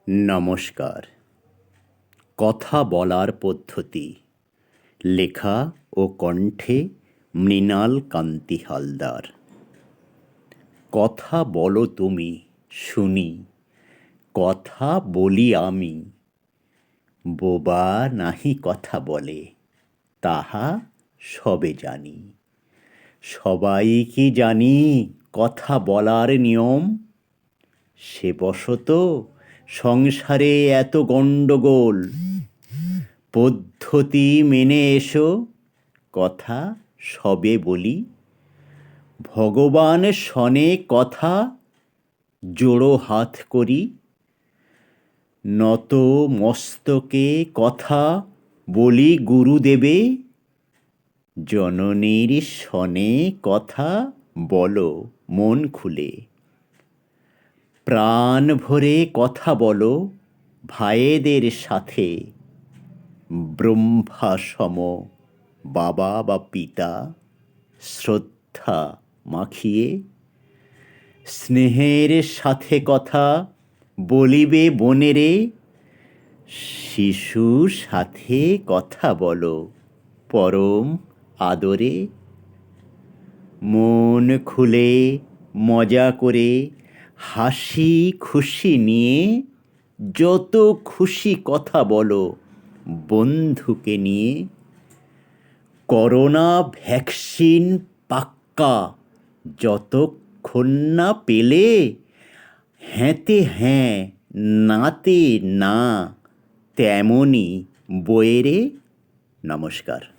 নমস্কার। কথা বলার পদ্ধতি, লেখা ও কণ্ঠে মৃণাল কান্তি হালদার। কথা বলো তুমি, শুনি, কথা বলি আমি। বোবা নাহি কথা বলে, তাহা সবে জানি। সবাই কি জানি কথা বলার নিয়ম? সে বশত সংসারে এত গণ্ডগোল। পদ্ধতি মেনে এসো, কথা সবে বলি। ভগবান শনে কথা, জোড়ো হাত করি। নত মস্তকে কথা বলি গুরুদেবে। জননীর শনে কথা বলো মন খুলে। প্রাণ ভরে কথা বলো ভাইদের সাথে। ব্রহ্মা সম বাবা বা পিতা শ্রদ্ধা মাখিয়ে। স্নেহের সাথে কথা বলিবে বনেরে। শিশু সাথে কথা বলো পরম আদরে। মন খুলে মজা করে হাসি খুশি নিয়ে যত খুশি কথা বলো বন্ধুকে নিয়ে। করোনা ভ্যাকসিন পাক্কা যতক্ষণ না পেলে, হ্যাঁতে হ্যাঁ নাতে না তেমনি বইয়েরে। নমস্কার।